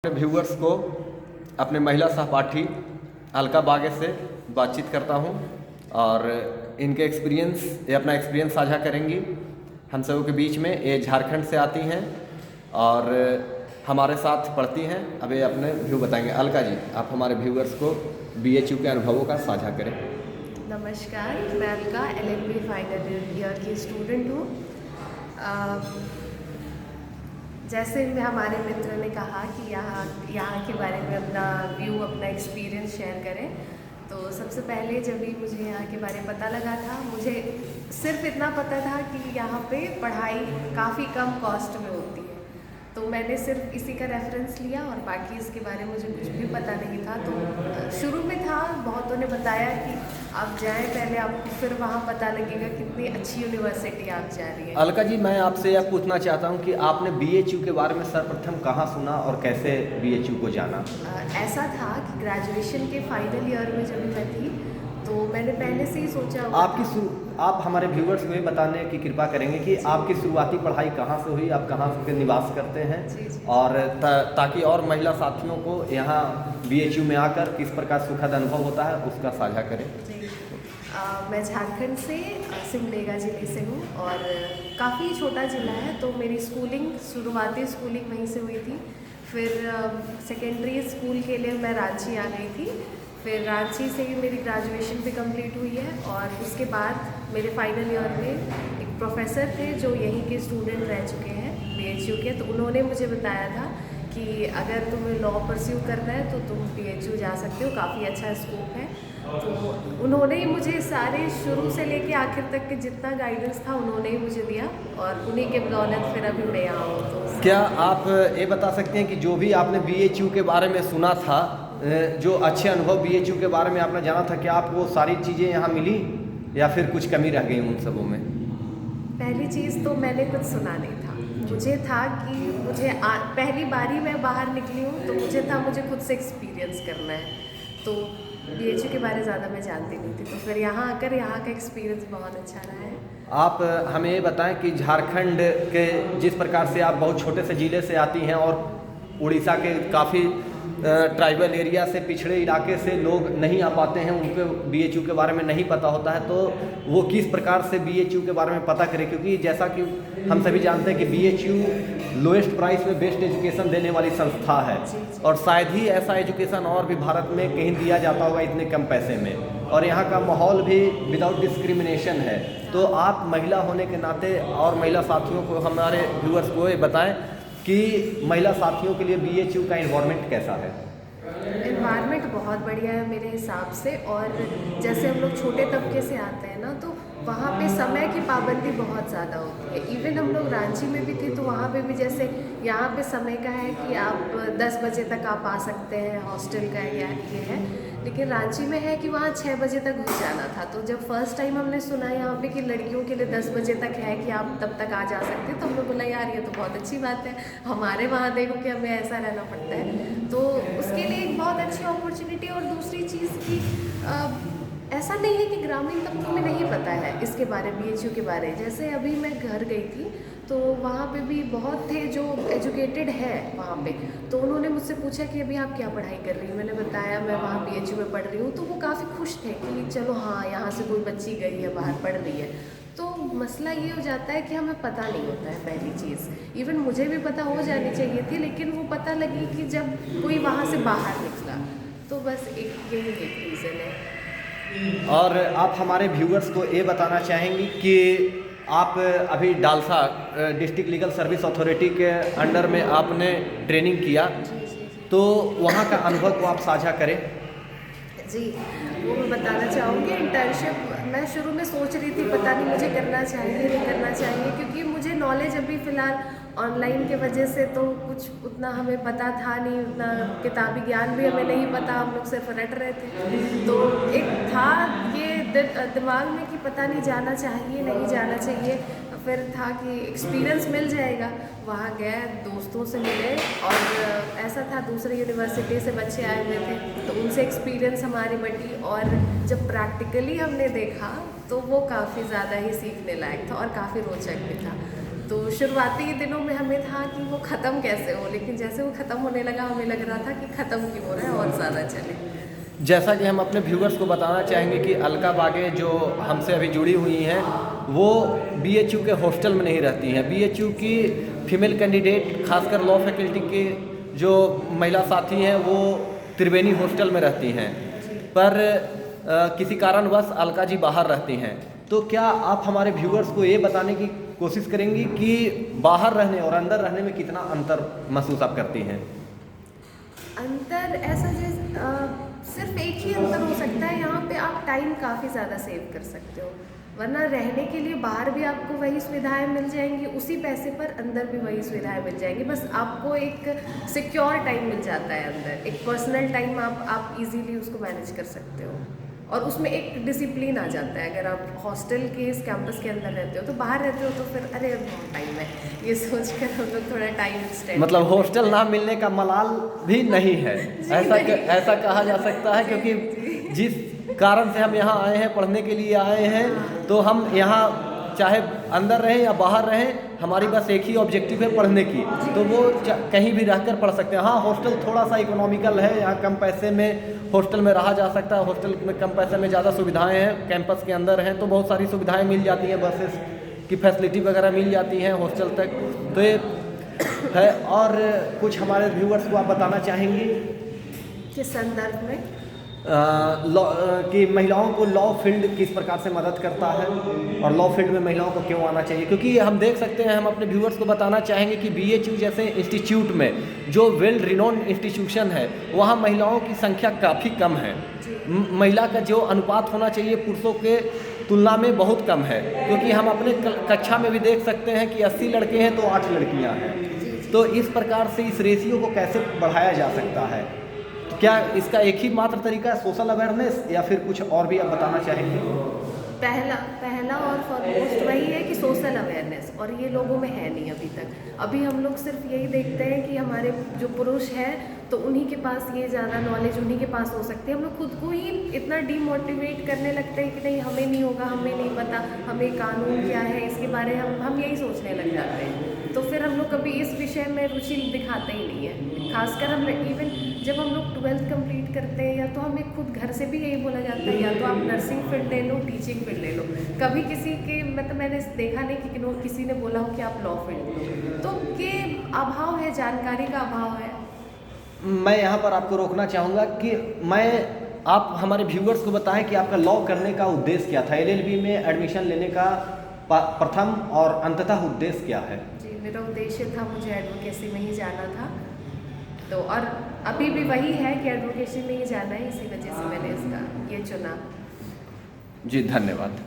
अपने व्यूअर्स को अपने महिला सहपाठी अलका बागे से बातचीत करता हूं और इनके एक्सपीरियंस ये अपना एक्सपीरियंस साझा करेंगी हम सबों के बीच में। ये झारखंड से आती हैं और हमारे साथ पढ़ती हैं। अब ये अपने व्यू बताएंगे। अलका जी, आप हमारे व्यूअर्स को BHU के अनुभवों का साझा करें। नमस्कार, मैं अलका LLB फाइनल ईयर की स्टूडेंट हूँ। जैसे हमारे मित्र ने कहा कि यहाँ के बारे में अपना व्यू, अपना एक्सपीरियंस शेयर करें, तो सबसे पहले जब भी मुझे यहाँ के बारे में पता लगा था, मुझे सिर्फ इतना पता था कि यहाँ पे पढ़ाई काफ़ी कम कॉस्ट में होती है। तो मैंने सिर्फ इसी का रेफरेंस लिया और बाकी इसके बारे में मुझे कुछ भी पता नहीं था। तो शुरू में था, बहुतों ने बताया कि आप जाएं पहले, आपको फिर वहाँ पता लगेगा कितनी अच्छी यूनिवर्सिटी आप जा रही है। अलका जी, मैं आपसे यह पूछना चाहता हूँ कि आपने BHU के बारे में सर्वप्रथम कहाँ सुना और कैसे BHU को जाना? ऐसा था कि ग्रेजुएशन के फाइनल ईयर में जब मैं थी तो मैंने पहले से ही सोचा। आप हमारे व्यूअर्स को ये बताने की कृपा करेंगे कि आपकी शुरुआती पढ़ाई कहाँ से हुई, आप कहाँ से निवास करते हैं? जी। और ताकि और महिला साथियों को यहाँ BHU में आकर किस प्रकार सुखद अनुभव होता है उसका साझा करें। जी, मैं झारखंड से सिमडेगा जिले से हूँ और काफ़ी छोटा ज़िला है। तो मेरी शुरुआती स्कूलिंग वहीं से हुई थी। फिर सेकेंडरी स्कूल के लिए मैं रांची आ गई थी। फिर रांची से ही मेरी ग्रेजुएशन भी कंप्लीट हुई है और उसके बाद मेरे फाइनल ईयर में एक प्रोफेसर थे जो यहीं के स्टूडेंट रह चुके हैं BHU के। तो उन्होंने मुझे बताया था कि अगर तुम्हें लॉ परस्यू करना है तो तुम BHU जा सकते हो, काफ़ी अच्छा स्कोप है। तो उन्होंने ही मुझे सारे शुरू से लेके आखिर तक के जितना गाइडेंस था उन्होंने ही मुझे दिया और उन्हीं के बदौलत फिर अभी मैं यहाँ हूँ। तो क्या आप ये बता सकते हैं कि जो भी आपने BHU के बारे में सुना था, जो अच्छे अनुभव BHU के बारे में आपने जाना था, क्या आप वो सारी चीज़ें यहाँ मिली या फिर कुछ कमी रह गई उन सबों में? पहली चीज़ तो मैंने कुछ सुना नहीं था। मुझे था कि मुझे पहली बारी मैं बाहर निकली हूँ तो मुझे खुद से एक्सपीरियंस करना है। तो BHU के बारे ज़्यादा मैं जानती नहीं थी। तो फिर यहाँ आकर यहाँ का एक्सपीरियंस बहुत अच्छा रहा है। आप हमें ये बताएं कि झारखंड के जिस प्रकार से आप बहुत छोटे से ज़िले से आती हैं और उड़ीसा के काफ़ी ट्राइबल एरिया से, पिछड़े इलाके से लोग नहीं आ पाते हैं, उनको BHU के बारे में नहीं पता होता है, तो वो किस प्रकार से BHU के बारे में पता करें? क्योंकि जैसा कि हम सभी जानते हैं कि BHU लोएस्ट प्राइस में बेस्ट एजुकेशन देने वाली संस्था है और शायद ही ऐसा एजुकेशन और भी भारत में कहीं दिया जाता होगा इतने कम पैसे में, और यहाँ का माहौल भी विदाउट डिस्क्रिमिनेशन है। तो आप महिला होने के नाते और महिला साथियों को, हमारे व्यूअर्स को ये बताएं कि महिला साथियों के लिए BHU का इन्वायरमेंट कैसा है? इन्वायरमेंट बहुत बढ़िया है मेरे हिसाब से। और जैसे हम लोग छोटे तबके से आते हैं ना, तो वहाँ पे समय की पाबंदी बहुत ज़्यादा होती है। इवन हम लोग रांची में भी थे तो वहाँ पे भी जैसे यहाँ पे समय का है कि आप 10 बजे तक आप आ सकते हैं, हॉस्टल का या ये है। लेकिन रांची में है कि वहाँ 6 बजे तक घुस जाना था। तो जब फर्स्ट टाइम हमने सुना यहाँ पे कि लड़कियों के लिए 10 बजे तक है कि आप तब तक आ जा सकते हैं, तो हमने बोला यार ये तो बहुत अच्छी बात है, हमारे वहाँ देखो कि हमें ऐसा रहना पड़ता है। तो उसके लिए एक बहुत अच्छी अपॉर्चुनिटी। और दूसरी चीज़ की ऐसा नहीं है कि ग्रामीण तबकों में नहीं पता है इसके बारे में, BHU के बारे में। जैसे अभी मैं घर गई थी तो वहाँ पे भी बहुत थे जो एजुकेटेड है वहाँ पे। तो उन्होंने मुझसे पूछा कि अभी आप क्या पढ़ाई कर रही हो? मैंने बताया मैं वहाँ BHU में पढ़ रही हूँ। तो वो काफ़ी खुश थे कि चलो हाँ, यहाँ से कोई बच्ची गई है, बाहर पढ़ रही है। तो मसला ये हो जाता है कि हमें पता नहीं होता है पहली चीज़। इवन मुझे भी पता हो जानी चाहिए थी, लेकिन वो पता लगी कि जब कोई वहाँ से बाहर निकला। तो बस यही एक रीज़न है। और आप हमारे व्यूअर्स को ये बताना चाहेंगी कि आप अभी DALSA district legal service authority के अंडर में आपने ट्रेनिंग किया, तो वहाँ का अनुभव को आप साझा करें। जी, वो मैं बताना चाहूँगी। इंटर्नशिप मैं शुरू में सोच रही थी, पता नहीं मुझे करना चाहिए नहीं करना चाहिए, क्योंकि मुझे नॉलेज अभी फ़िलहाल ऑनलाइन के वजह से तो कुछ उतना हमें पता था नहीं, उतना किताबी ज्ञान भी हमें नहीं पता, हम लोग सिर्फ रट रहे थे। तो एक था ये दिमाग में कि पता नहीं जाना चाहिए नहीं जाना चाहिए। फिर था कि एक्सपीरियंस मिल जाएगा। वहाँ गए, दोस्तों से मिले और ऐसा था दूसरे यूनिवर्सिटी से बच्चे आए हुए थे, तो उनसे एक्सपीरियंस हमारी बटी। और जब प्रैक्टिकली हमने देखा तो वो काफ़ी ज़्यादा ही सीखने लायक था और काफ़ी रोचक भी था। तो शुरुआती दिनों में हमें था कि वो ख़त्म कैसे हो, लेकिन जैसे वो ख़त्म होने लगा हमें लग रहा था कि ख़त्म क्यों हो रहा है और ज़्यादा चले। जैसा कि हम अपने व्यूअर्स को बताना चाहेंगे कि अलका बागे जो हमसे अभी जुड़ी हुई हैं वो BHU के हॉस्टल में नहीं रहती हैं। BHU की फीमेल कैंडिडेट खासकर लॉ फैकल्टी के जो महिला साथी हैं वो त्रिवेणी हॉस्टल में रहती हैं, पर किसी कारणवश अलका जी बाहर रहती हैं। तो क्या आप हमारे व्यूअर्स को ये बताने की कोशिश करेंगी कि बाहर रहने और अंदर रहने में कितना अंतर महसूस आप करती हैं? अंतर ऐसा सिर्फ एक ही अंतर हो सकता है, यहाँ पे आप टाइम काफ़ी ज़्यादा सेव कर सकते हो, वरना रहने के लिए बाहर भी आपको वही सुविधाएं मिल जाएंगी, उसी पैसे पर अंदर भी वही सुविधाएं मिल जाएंगी, बस आपको एक सिक्योर टाइम मिल जाता है अंदर, एक पर्सनल टाइम आप इजीली उसको मैनेज कर सकते हो और उसमें एक डिसिप्लिन आ जाता है। अगर आप हॉस्टल के इस कैंपस के अंदर रहते हो तो बाहर रहते हो तो फिर अरे बहुत टाइम है, ये सोच कर हम लोग थोड़ा टाइम एक्सटेंड, मतलब हॉस्टल ना मिलने का मलाल भी नहीं है, ऐसा कहा जा सकता है, क्योंकि जिस कारण से हम यहाँ आए हैं, पढ़ने के लिए आए हैं, तो हम यहाँ चाहे अंदर रहें या बाहर रहें, हमारी बस एक ही ऑब्जेक्टिव है पढ़ने की, तो वो कहीं भी रहकर पढ़ सकते हैं। हाँ, हॉस्टल थोड़ा सा इकोनॉमिकल है, यहाँ कम पैसे में हॉस्टल में रहा जा सकता है, हॉस्टल में कम पैसे में ज़्यादा सुविधाएं हैं, कैंपस के अंदर हैं तो बहुत सारी सुविधाएं मिल जाती हैं, बसेस की फैसिलिटी वगैरह मिल जाती हैं हॉस्टल तक, तो ये है। और कुछ हमारे व्यूअर्स को आप बताना चाहेंगी किस संदर्भ में कि महिलाओं को लॉ फील्ड किस प्रकार से मदद करता है और लॉ फील्ड में महिलाओं को क्यों आना चाहिए? क्योंकि हम देख सकते हैं, हम अपने व्यूअर्स को बताना चाहेंगे कि BHU जैसे इंस्टीट्यूट में जो वेल रिनोन्ड इंस्टीट्यूशन है वहाँ महिलाओं की संख्या काफ़ी कम है। महिला का जो अनुपात होना चाहिए पुरुषों के तुलना में बहुत कम है, क्योंकि हम अपने कक्षा में भी देख सकते हैं कि 80 लड़के हैं तो 8 लड़कियाँ हैं। तो इस प्रकार से इस रेशियो को कैसे बढ़ाया जा सकता है? क्या इसका एक ही मात्र तरीका है सोशल अवेयरनेस, या फिर कुछ और भी आप बताना चाहेंगे? पहला और फॉरमोस्ट वही है कि सोशल अवेयरनेस, और ये लोगों में है नहीं अभी तक। अभी हम लोग सिर्फ यही देखते हैं कि हमारे जो पुरुष हैं तो उन्हीं के पास ये ज़्यादा नॉलेज उन्हीं के पास हो सकती है। हम लोग खुद को ही इतना डीमोटिवेट करने लगते हैं कि नहीं हमें नहीं होगा, हमें नहीं पता, हमें कानून क्या है इसके बारे में हम यही सोचने लग जाते हैं, तो फिर हम लोग कभी इस विषय में रुचि दिखाते ही नहीं है। खासकर हम इवन जब हम लोग 12th कंप्लीट करते हैं, या तो हमें खुद घर से भी यही बोला जाता है या तो आप नर्सिंग फील्ड ले लो, टीचिंग फील्ड ले लो, कभी किसी के मतलब मैंने देखा नहीं कि किसी ने बोला हो कि आप लॉ फील्ड लो। तो ये अभाव है, जानकारी का अभाव है। मैं यहाँ पर आपको रोकना चाहूँगा कि आप हमारे व्यूअर्स को बताएं कि आपका लॉ करने का उद्देश्य क्या था, LLB में एडमिशन लेने का प्रथम और अंततः उद्देश्य क्या है? जी, मेरा उद्देश्य था मुझे एडवोकेसी में ही जाना था, तो और अभी भी वही है कि एडवोकेसी में ही जाना है, इसी वजह से मैंने इसका ये चुना। जी, धन्यवाद।